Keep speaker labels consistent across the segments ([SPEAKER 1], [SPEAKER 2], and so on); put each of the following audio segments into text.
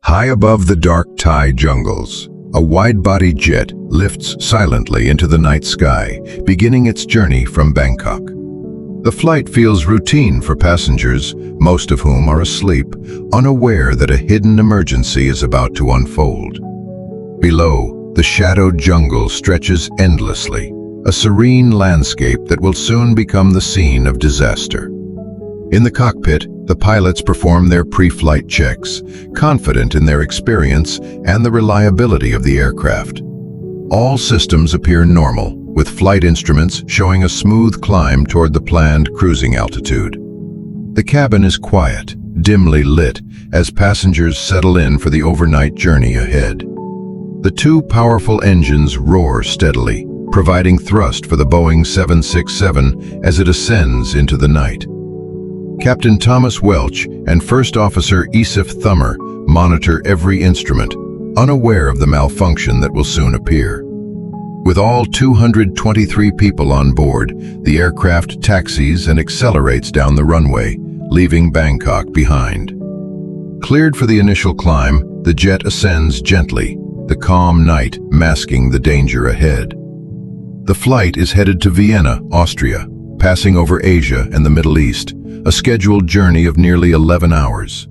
[SPEAKER 1] High above the dark Thai jungles, a wide-body jet lifts silently into the night sky, beginning its journey from Bangkok. The flight feels routine for passengers, most of whom are asleep, unaware that a hidden emergency is about to unfold. Below, the shadowed jungle stretches endlessly, a serene landscape that will soon become the scene of disaster. In the cockpit, the pilots perform their pre-flight checks, confident in their experience and the reliability of the aircraft. All systems appear normal, with flight instruments showing a smooth climb toward the planned cruising altitude. The cabin is quiet, dimly lit, as passengers settle in for the overnight journey ahead. The two powerful engines roar steadily, providing thrust for the Boeing 767 as it ascends into the night. Captain Thomas Welch and First Officer Isif Thummer monitor every instrument, unaware of the malfunction that will soon appear. With all 223 people on board, the aircraft taxis and accelerates down the runway, leaving Bangkok behind. Cleared for the initial climb, the jet ascends gently, the calm night masking the danger ahead. The flight is headed to Vienna, Austria, passing over Asia and the Middle East, a scheduled journey of nearly 11 hours.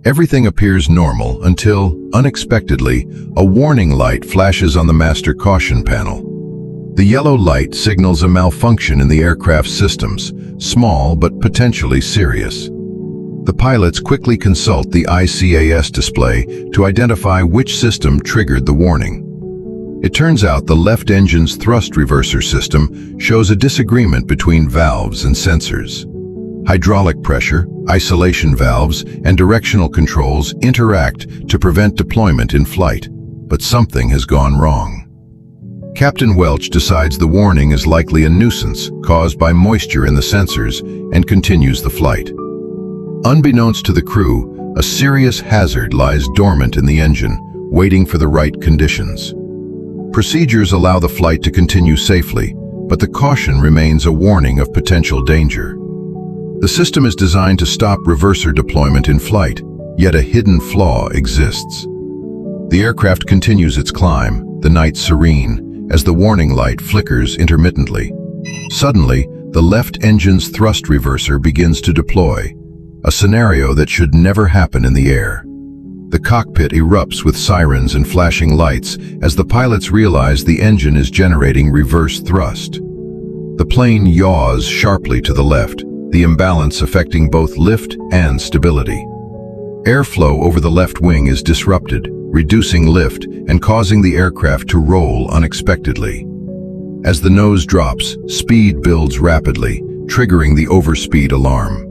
[SPEAKER 1] Everything appears normal until, unexpectedly, a warning light flashes on the master caution panel. The yellow light signals a malfunction in the aircraft's systems, small but potentially serious. The pilots quickly consult the ICAS display to identify which system triggered the warning. It turns out the left engine's thrust reverser system shows a disagreement between valves and sensors. Hydraulic pressure, isolation valves, and directional controls interact to prevent deployment in flight, but something has gone wrong. Captain Welch decides the warning is likely a nuisance caused by moisture in the sensors and continues the flight. Unbeknownst to the crew, a serious hazard lies dormant in the engine, waiting for the right conditions. Procedures allow the flight to continue safely, but the caution remains a warning of potential danger. The system is designed to stop reverser deployment in flight, yet a hidden flaw exists. The aircraft continues its climb, the night serene, as the warning light flickers intermittently. Suddenly, the left engine's thrust reverser begins to deploy, a scenario that should never happen in the air. The cockpit erupts with sirens and flashing lights as the pilots realize the engine is generating reverse thrust. The plane yaws sharply to the left, the imbalance affecting both lift and stability. Airflow over the left wing is disrupted, reducing lift and causing the aircraft to roll unexpectedly. As the nose drops, speed builds rapidly, triggering the overspeed alarm.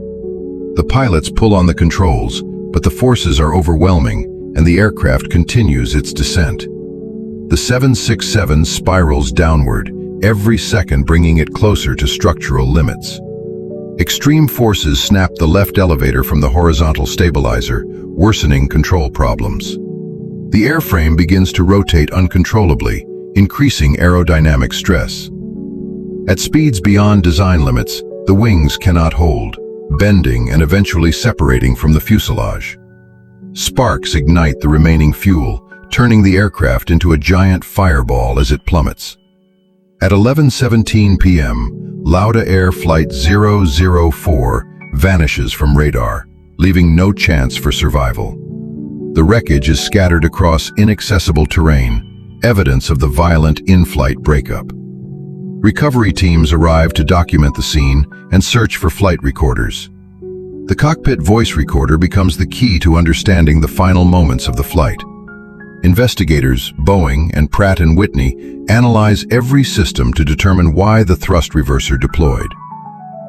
[SPEAKER 1] The pilots pull on the controls, but the forces are overwhelming and the aircraft continues its descent. The 767 spirals downward, every second bringing it closer to structural limits. Extreme forces snap the left elevator from the horizontal stabilizer, worsening control problems. The airframe begins to rotate uncontrollably, increasing aerodynamic stress. At speeds beyond design limits, the wings cannot hold, bending and eventually separating from the fuselage. Sparks ignite the remaining fuel, turning the aircraft into a giant fireball as it plummets. At 11:17 p.m., Lauda Air Flight 004 vanishes from radar, leaving no chance for survival. The wreckage is scattered across inaccessible terrain, evidence of the violent in-flight breakup. Recovery teams arrive to document the scene and search for flight recorders. The cockpit voice recorder becomes the key to understanding the final moments of the flight. Investigators, Boeing and Pratt & Whitney, analyze every system to determine why the thrust reverser deployed.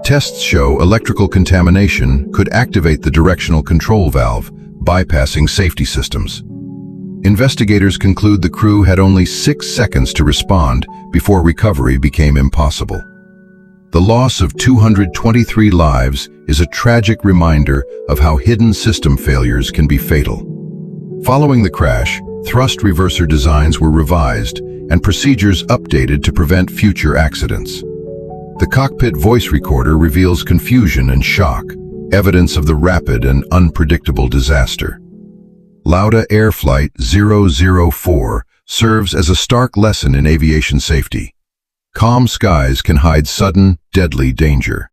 [SPEAKER 1] Tests show electrical contamination could activate the directional control valve, bypassing safety systems. Investigators conclude the crew had only 6 seconds to respond before recovery became impossible. The loss of 223 lives is a tragic reminder of how hidden system failures can be fatal. Following the crash, thrust reverser designs were revised and procedures updated to prevent future accidents. The cockpit voice recorder reveals confusion and shock, evidence of the rapid and unpredictable disaster. Lauda Air Flight 004 serves as a stark lesson in aviation safety. Calm skies can hide sudden, deadly danger.